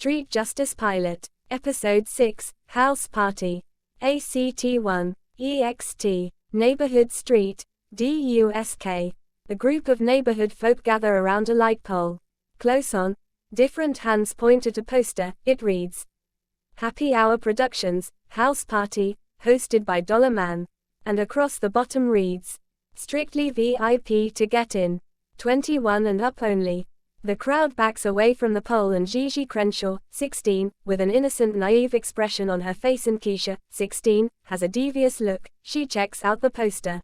Street Justice Pilot, Episode 6, House Party. ACT1, EXT, Neighborhood Street, DUSK. A group of neighborhood folk gather around a light pole. Close on, different hands point at a poster. It reads, Happy Hour Productions, House Party, hosted by Dollar Man. And across the bottom reads, Strictly VIP to get in. 21 and up only. The crowd backs away from the pole and Gigi Crenshaw, 16, with an innocent naive expression on her face, and Keisha, 16, has a devious look. She checks out the poster.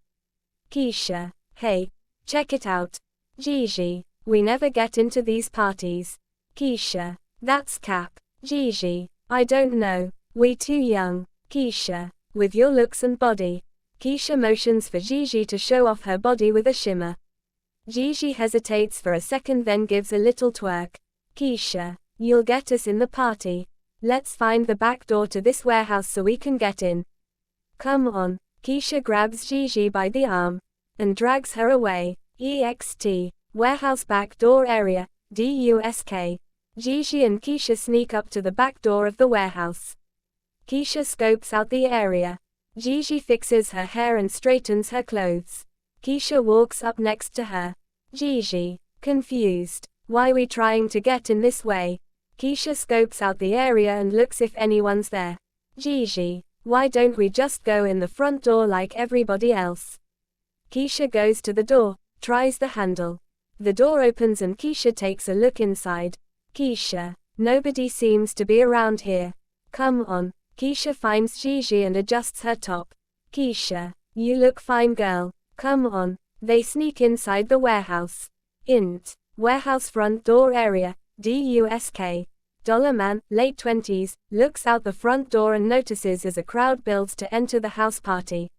Keisha, hey, check it out. Gigi, we never get into these parties. Keisha, that's cap. Gigi, I don't know, we too young. Keisha, with your looks and body. Keisha motions for Gigi to show off her body with a shimmer. Gigi hesitates for a second, then gives a little twerk. Keisha, you'll get us in the party. Let's find the back door to this warehouse so we can get in. Come on. Keisha grabs Gigi by the arm and drags her away. EXT, warehouse back door area, DUSK. Gigi and Keisha sneak up to the back door of the warehouse. Keisha scopes out the area. Gigi fixes her hair and straightens her clothes. Keisha walks up next to her. Gigi, confused. Why we trying to get in this way? Keisha scopes out the area and looks if anyone's there. Gigi, why don't we just go in the front door like everybody else? Keisha goes to the door, tries the handle. The door opens and Keisha takes a look inside. Keisha, nobody seems to be around here. Come on. Keisha finds Gigi and adjusts her top. Keisha, you look fine, girl. Come on. They sneak inside the warehouse. Int. Warehouse front door area, DUSK. Dollar Man, late 20s, looks out the front door and notices as a crowd builds to enter the house party.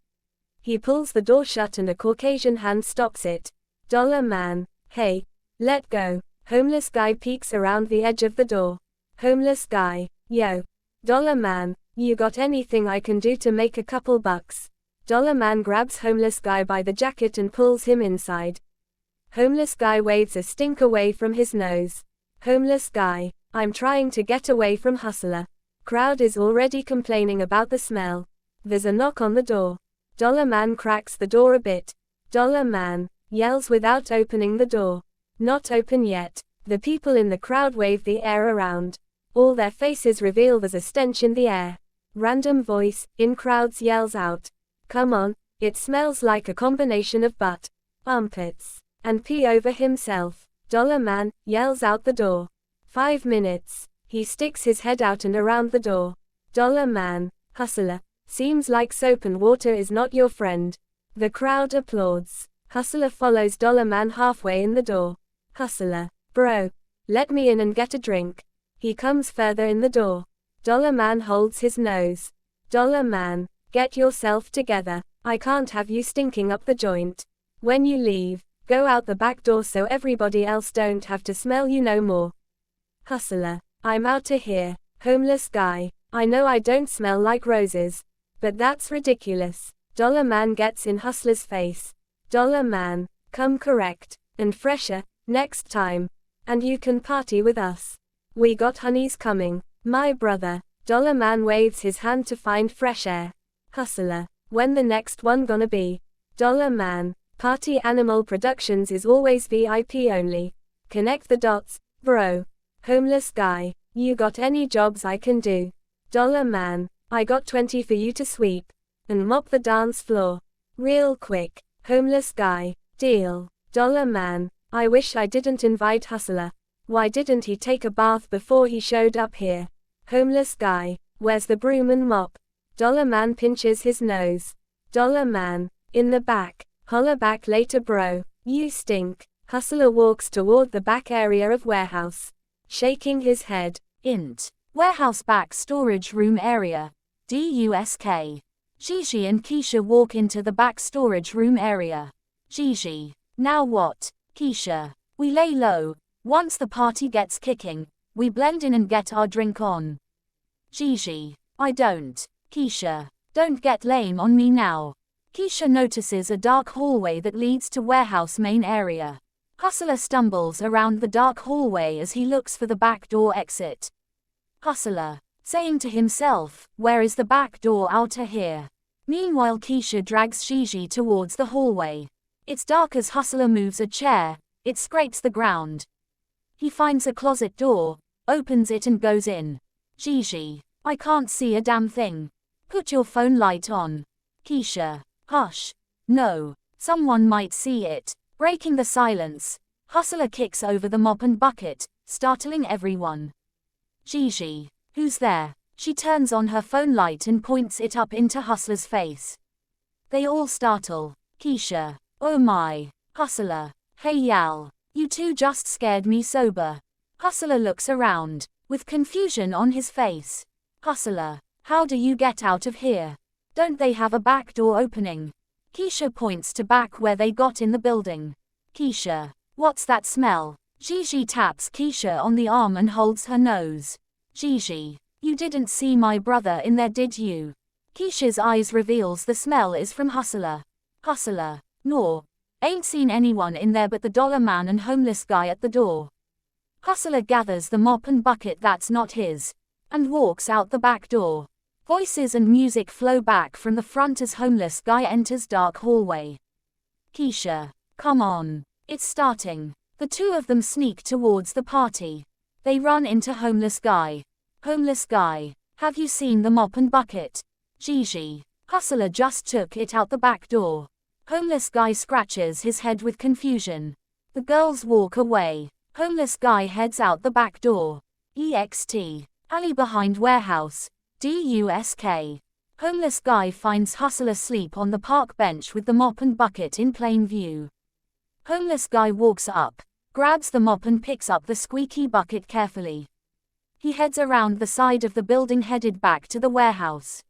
He pulls the door shut and a Caucasian hand stops it. Dollar Man, hey, let go. Homeless guy peeks around the edge of the door. Homeless guy, yo. Dollar Man, you got anything I can do to make a couple bucks? Dollar Man grabs homeless guy by the jacket and pulls him inside. Homeless guy waves a stink away from his nose. Homeless guy, I'm trying to get away from hustler. Crowd is already complaining about the smell. There's a knock on the door. Dollar Man cracks the door a bit. Dollar Man yells without opening the door. Not open yet. The people in the crowd wave the air around. All their faces reveal there's a stench in the air. Random voice in crowds yells out. Come on, it smells like a combination of butt, armpits, and pee over himself. Dollar Man yells out the door. 5 minutes. He sticks his head out and around the door. Dollar Man, hustler, seems like soap and water is not your friend. The crowd applauds. Hustler follows Dollar Man halfway in the door. Hustler, bro, let me in and get a drink. He comes further in the door. Dollar Man holds his nose. Dollar Man, get yourself together. I can't have you stinking up the joint. When you leave, go out the back door so everybody else don't have to smell you no more. Hustler, I'm outta here. Homeless guy, I know I don't smell like roses, but that's ridiculous. Dollar Man gets in Hustler's face. Dollar Man, come correct and fresher next time, and you can party with us. We got honeys coming, my brother. Dollar Man waves his hand to find fresh air. Hustler, when the next one gonna be? Dollar Man, Party Animal Productions is always VIP only. Connect the dots, bro. Homeless guy, you got any jobs I can do? Dollar Man, I got 20 for you to sweep and mop the dance floor real quick. Homeless guy, deal. Dollar Man, I wish I didn't invite Hustler. Why didn't he take a bath before he showed up here? Homeless guy, where's the broom and mop? Dollar Man pinches his nose. Dollar Man, in the back. Holler back later, bro. You stink. Hustler walks toward the back area of warehouse, shaking his head. Int. Warehouse back storage room area. DUSK. Gigi and Keisha walk into the back storage room area. Gigi. Now what? Keisha. We lay low. Once the party gets kicking, we blend in and get our drink on. Gigi. I don't. Keisha. Don't get lame on me now. Keisha notices a dark hallway that leads to warehouse main area. Hustler stumbles around the dark hallway as he looks for the back door exit. Hustler. Saying to himself, where is the back door out here? Meanwhile Keisha drags Gigi towards the hallway. It's dark as Hustler moves a chair, it scrapes the ground. He finds a closet door, opens it and goes in. Gigi. I can't see a damn thing. Put your phone light on. Keisha. Hush. No. Someone might see it. Breaking the silence, Hustler kicks over the mop and bucket, startling everyone. Gigi. Who's there? She turns on her phone light and points it up into Hustler's face. They all startle. Keisha. Oh my. Hustler. Hey Yal. You two just scared me sober. Hustler looks around, with confusion on his face. Hustler. How do you get out of here? Don't they have a back door opening? Keisha points to back where they got in the building. Keisha. What's that smell? Gigi taps Keisha on the arm and holds her nose. Gigi. You didn't see my brother in there, did you? Keisha's eyes reveals the smell is from Hustler. Hustler. No. Ain't seen anyone in there but the dollar man and homeless guy at the door. Hustler gathers the mop and bucket that's not his, and walks out the back door. Voices and music flow back from the front as homeless guy enters dark hallway. Keisha. Come on. It's starting. The two of them sneak towards the party. They run into homeless guy. Homeless guy. Have you seen the mop and bucket? Gigi. Hustler just took it out the back door. Homeless guy scratches his head with confusion. The girls walk away. Homeless guy heads out the back door. EXT. Alley behind warehouse. DUSK. Homeless guy finds Hustler asleep on the park bench with the mop and bucket in plain view. Homeless guy walks up, grabs the mop and picks up the squeaky bucket carefully. He heads around the side of the building headed back to the warehouse.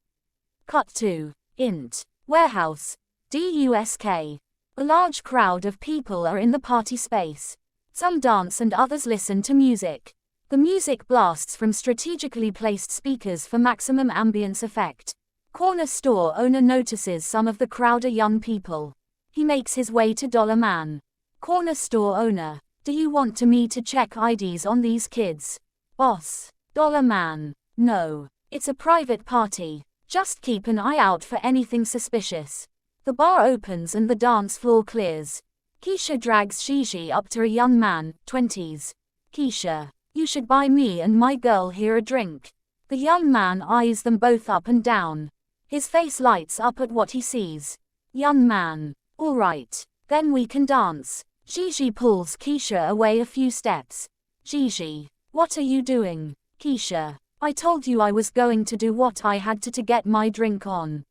Cut to int. Warehouse. DUSK. A large crowd of people are in the party space. Some dance and others listen to music. The music blasts from strategically placed speakers for maximum ambience effect. Corner store owner notices some of the crowd are young people. He makes his way to Dollar Man. Corner store owner. Do you want me to check IDs on these kids? Boss. Dollar Man. No. It's a private party. Just keep an eye out for anything suspicious. The bar opens and the dance floor clears. Keisha drags Gigi up to a young man, 20s. Keisha. You should buy me and my girl here a drink. The young man eyes them both up and down. His face lights up at what he sees. Young man. All right. Then we can dance. Gigi pulls Keisha away a few steps. Gigi. What are you doing? Keisha. I told you I was going to do what I had to get my drink on.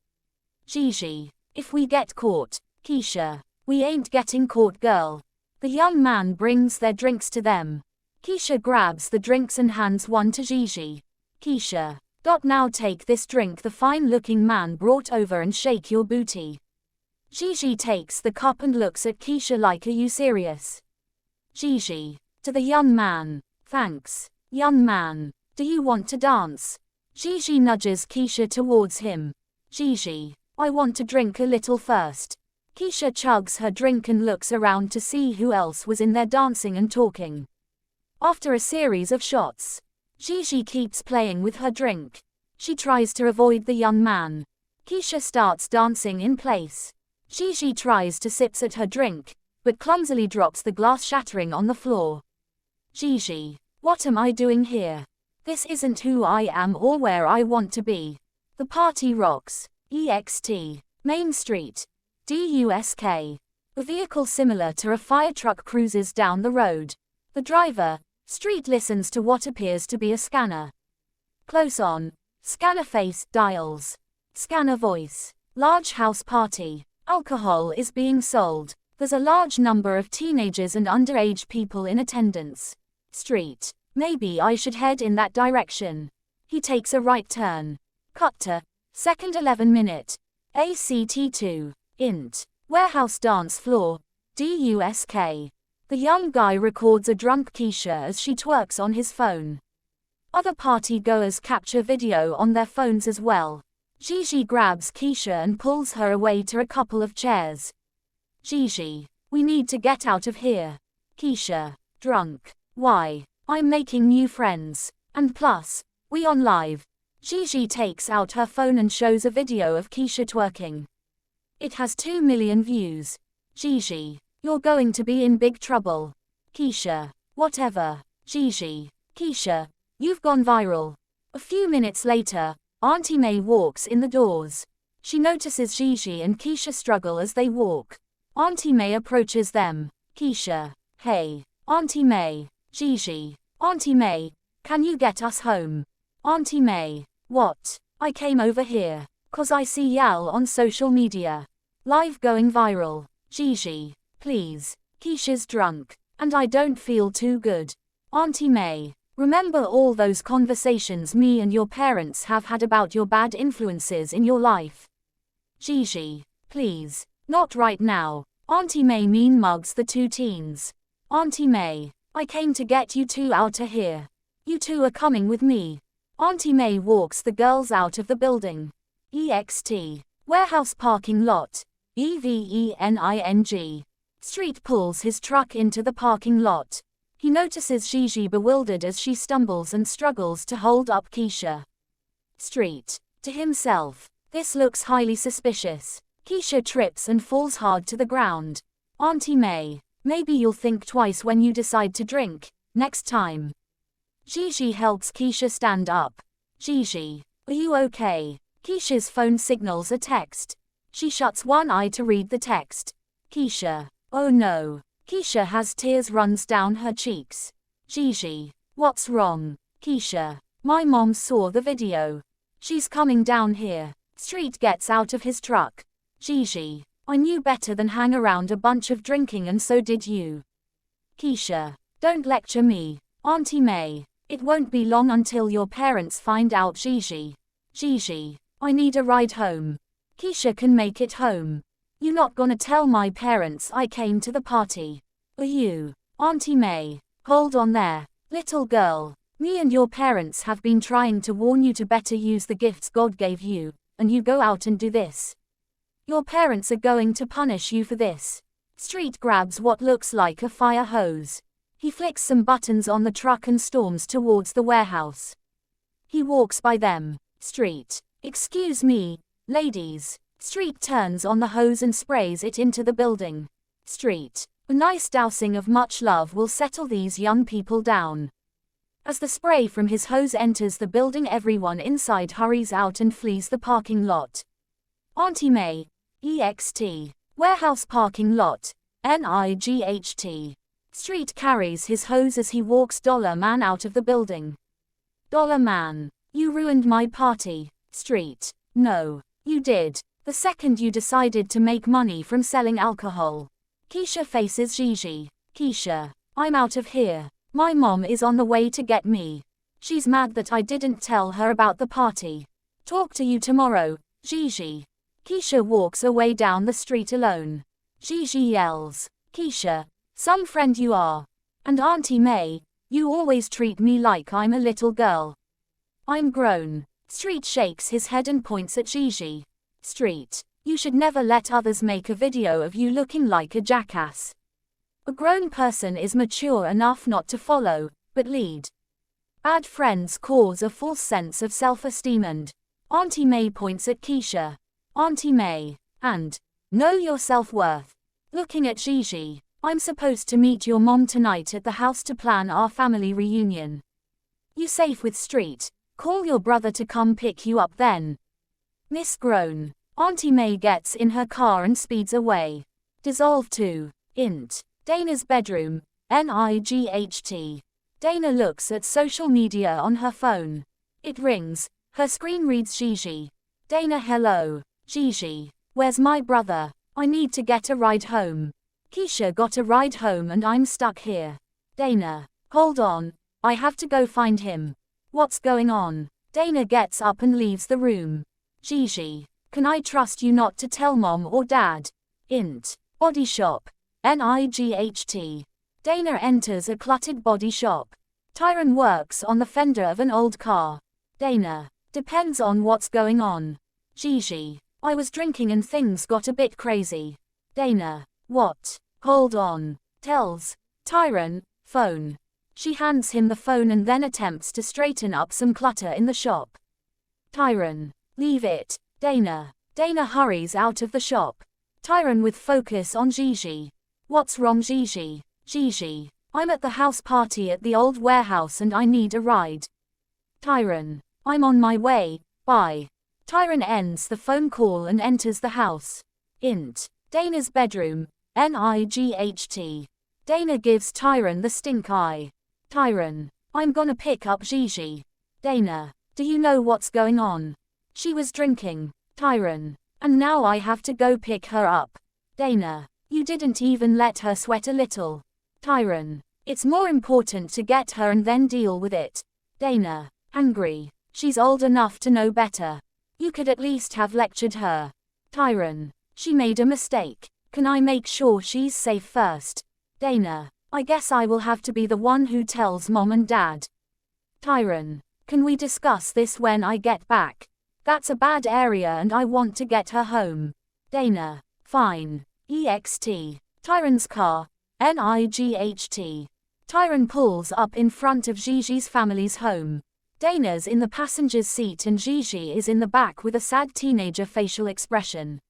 Gigi. If we get caught. Keisha. We ain't getting caught, girl. The young man brings their drinks to them. Keisha grabs the drinks and hands one to Gigi. Keisha. Now take this drink the fine-looking man brought over and shake your booty. Gigi takes the cup and looks at Keisha like, are you serious? Gigi. To the young man. Thanks. Young man. Do you want to dance? Gigi nudges Keisha towards him. Gigi. I want to drink a little first. Keisha chugs her drink and looks around to see who else was in there dancing and talking. After a series of shots, Gigi keeps playing with her drink. She tries to avoid the young man. Keisha starts dancing in place. Gigi tries to sip at her drink, but clumsily drops the glass shattering on the floor. Gigi. What am I doing here? This isn't who I am or where I want to be. The party rocks. EXT. Main Street. DUSK. A vehicle similar to a fire truck cruises down the road. The driver, Street, listens to what appears to be a scanner. Close on. Scanner face, dials. Scanner voice. Large house party. Alcohol is being sold. There's a large number of teenagers and underage people in attendance. Street. Maybe I should head in that direction. He takes a right turn. Cut to. Second 11 minute. ACT2. Int. Warehouse dance floor. DUSK. The young guy records a drunk Keisha as she twerks on his phone. Other party goers capture video on their phones as well. Gigi grabs Keisha and pulls her away to a couple of chairs. Gigi. We need to get out of here. Keisha. Drunk. Why? I'm making new friends. And plus, We on live. Gigi takes out her phone and shows a video of Keisha twerking. It has 2 million views. Gigi, you're going to be in big trouble. Keisha, whatever. Gigi, Keisha, you've gone viral. A few minutes later, Auntie May walks in the doors. She notices Gigi and Keisha struggle as they walk. Auntie May approaches them. Keisha, hey, Auntie May. Gigi, Auntie May, can you get us home? Auntie May, what? I came over here, 'cause I see y'all on social media. Live going viral. Gigi, please, Keisha's drunk, and I don't feel too good. Auntie May, remember all those conversations me and your parents have had about your bad influences in your life? Gigi, please, not right now. Auntie May mean mugs the two teens. Auntie May, I came to get you two out of here. You two are coming with me. Auntie May walks the girls out of the building. EXT. Warehouse parking lot. EVENING. Street pulls his truck into the parking lot. He notices Gigi bewildered as she stumbles and struggles to hold up Keisha. Street. To himself. This looks highly suspicious. Keisha trips and falls hard to the ground. Auntie May, maybe you'll think twice when you decide to drink, next time. Gigi helps Keisha stand up. Gigi, are you okay? Keisha's phone signals a text. She shuts one eye to read the text. Keisha, oh no. Keisha has tears runs down her cheeks. Gigi, what's wrong? Keisha, my mom saw the video. She's coming down here. Street gets out of his truck. Gigi, I knew better than hang around a bunch of drinking and so did you. Keisha, don't lecture me. Auntie May, it won't be long until your parents find out. Gigi. Gigi, I need a ride home. Keisha can make it home. You not gonna tell my parents I came to the party? Are you? Auntie May, hold on there, little girl. Me and your parents have been trying to warn you to better use the gifts God gave you, and you go out and do this. Your parents are going to punish you for this. Street grabs what looks like a fire hose. He flicks some buttons on the truck and storms towards the warehouse. He walks by them. Street, excuse me, ladies. Street turns on the hose and sprays it into the building. Street, a nice dousing of much love will settle these young people down. As the spray from his hose enters the building, everyone inside hurries out and flees the parking lot. Auntie May, EXT. Warehouse parking lot, NIGHT. Street carries his hose as he walks Dollar Man out of the building. Dollar Man, you ruined my party. Street, no, you did. The second you decided to make money from selling alcohol. Keisha faces Gigi. Keisha, I'm out of here. My mom is on the way to get me. She's mad that I didn't tell her about the party. Talk to you tomorrow, Gigi. Keisha walks away down the street alone. Gigi yells, Keisha, some friend you are. And Auntie May, you always treat me like I'm a little girl. I'm grown. Street shakes his head and points at Gigi. Street, you should never let others make a video of you looking like a jackass. A grown person is mature enough not to follow, but lead. Bad friends cause a false sense of self-esteem and Auntie May points at Keisha. Auntie May, and know your self-worth. Looking at Gigi, I'm supposed to meet your mom tonight at the house to plan our family reunion. You safe with Street? Call your brother to come pick you up then. Miss Grown. Auntie May gets in her car and speeds away. Dissolve to int. Dana's bedroom, NIGHT. Dana looks at social media on her phone. It rings. Her screen reads Gigi. Dana, hello. Gigi, where's my brother? I need to get a ride home. Keisha got a ride home and I'm stuck here. Dana, hold on. I have to go find him. What's going on? Dana gets up and leaves the room. Gigi, can I trust you not to tell mom or dad? Int. Body shop. NIGHT. Dana enters a cluttered body shop. Tyron works on the fender of an old car. Dana, depends on what's going on. Gigi, I was drinking and things got a bit crazy. Dana, what? Hold on. Tells. Tyron, phone. She hands him the phone and then attempts to straighten up some clutter in the shop. Tyron. Leave it, Dana. Dana hurries out of the shop. Tyron with focus on Gigi. What's wrong, Gigi? Gigi. I'm at the house party at the old warehouse and I need a ride. Tyron. I'm on my way, bye. Tyron ends the phone call and enters the house. Int. Dana's bedroom. NIGHT. Dana gives Tyron the stink eye. Tyron. I'm gonna pick up Gigi. Dana. Do you know what's going on? She was drinking. Tyron. And now I have to go pick her up. Dana. You didn't even let her sweat a little. Tyron. It's more important to get her and then deal with it. Dana. Angry. She's old enough to know better. You could at least have lectured her. Tyron. She made a mistake. Can I make sure she's safe first? Dana. I guess I will have to be the one who tells mom and dad. Tyron. Can we discuss this when I get back? That's a bad area and I want to get her home. Dana. Fine. EXT. Tyron's car. NIGHT. Tyron pulls up in front of Gigi's family's home. Dana's in the passenger's seat and Gigi is in the back with a sad teenager facial expression.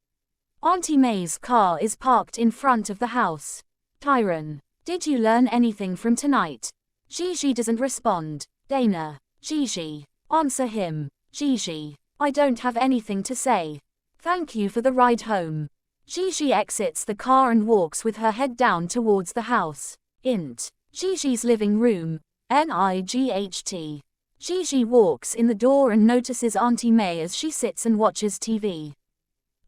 Auntie May's car is parked in front of the house. Tyron. Did you learn anything from tonight? Gigi doesn't respond. Dana. Gigi. Answer him. Gigi. I don't have anything to say. Thank you for the ride home. Gigi exits the car and walks with her head down towards the house. Int. Gigi's living room. NIGHT. Gigi walks in the door and notices Auntie May as she sits and watches TV.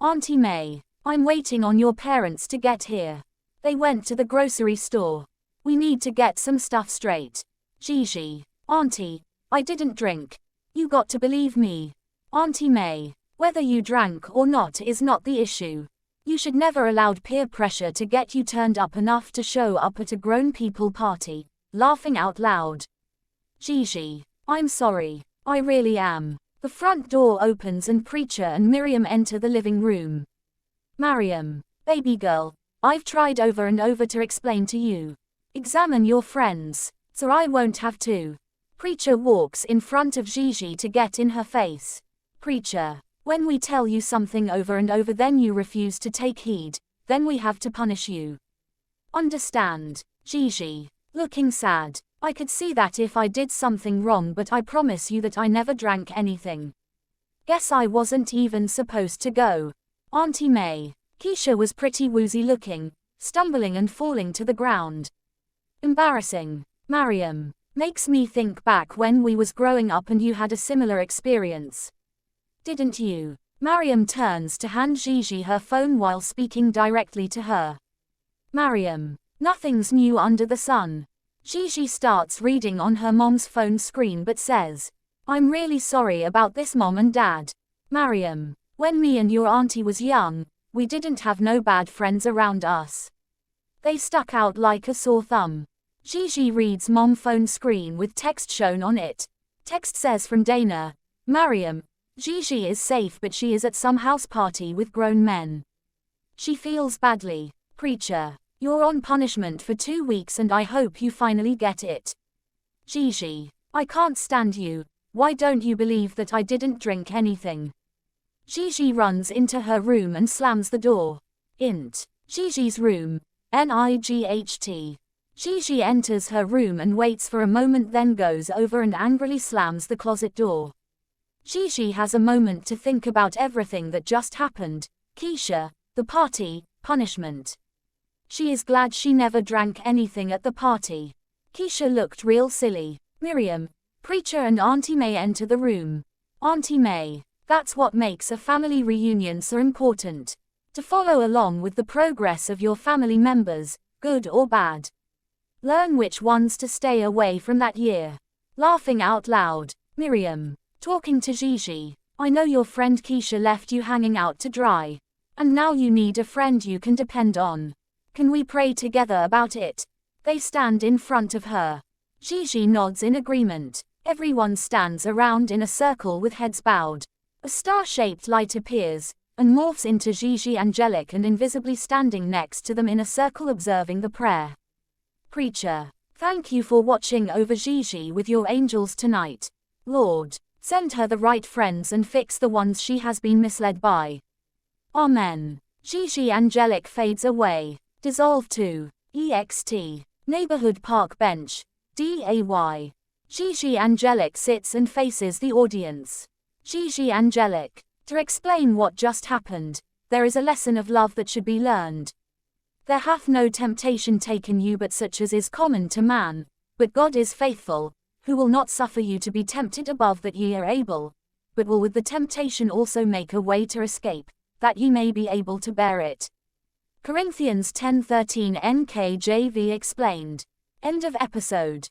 Auntie May. I'm waiting on your parents to get here. They went to the grocery store. We need to get some stuff straight. Gigi. Auntie. I didn't drink. You got to believe me. Auntie May. Whether you drank or not is not the issue. You should never allowed peer pressure to get you turned up enough to show up at a grown people party. Laughing out loud. Gigi. I'm sorry. I really am. The front door opens and Preacher and Miriam enter the living room. Mariam. Baby girl. I've tried over and over to explain to you. Examine your friends, so I won't have to. Preacher walks in front of Gigi to get in her face. Preacher. When we tell you something over and over then you refuse to take heed, then we have to punish you. Understand. Gigi. Looking sad. I could see that if I did something wrong, but I promise you that I never drank anything. Guess I wasn't even supposed to go. Auntie May. Keisha was pretty woozy looking, stumbling and falling to the ground. Embarrassing. Mariam. Makes me think back when we was growing up and you had a similar experience. Didn't you? Mariam turns to hand Gigi her phone while speaking directly to her. Mariam. Nothing's new under the sun. Gigi starts reading on her mom's phone screen but says, I'm really sorry about this, mom and dad. Mariam. When me and your auntie was young, we didn't have no bad friends around us. They stuck out like a sore thumb. Gigi reads mom phone screen with text shown on it. Text says from Dana. Mariam. Gigi is safe but she is at some house party with grown men. She feels badly. Preacher. You're on punishment for 2 weeks and I hope you finally get it. Gigi. I can't stand you. Why don't you believe that I didn't drink anything? Gigi runs into her room and slams the door. Int. Gigi's room. NIGHT. Gigi enters her room and waits for a moment, then goes over and angrily slams the closet door. Gigi has a moment to think about everything that just happened. Keisha, the party, punishment. She is glad she never drank anything at the party. Keisha looked real silly. Miriam, Preacher and Auntie May enter the room. Auntie May. That's what makes a family reunion so important. To follow along with the progress of your family members, good or bad. Learn which ones to stay away from that year. Laughing out loud. Miriam. Talking to Gigi. I know your friend Keisha left you hanging out to dry. And now you need a friend you can depend on. Can we pray together about it? They stand in front of her. Gigi nods in agreement. Everyone stands around in a circle with heads bowed. A star-shaped light appears, and morphs into Gigi angelic and invisibly standing next to them in a circle observing the prayer. Preacher. Thank you for watching over Gigi with your angels tonight. Lord, send her the right friends and fix the ones she has been misled by. Amen. Gigi angelic fades away. Dissolve to EXT. Neighborhood park bench. DAY. Gigi angelic sits and faces the audience. Gigi angelic. To explain what just happened, there is a lesson of love that should be learned. There hath no temptation taken you but such as is common to man, but God is faithful, who will not suffer you to be tempted above that ye are able, but will with the temptation also make a way to escape, that ye may be able to bear it. Corinthians 10:13 NKJV explained. End of episode.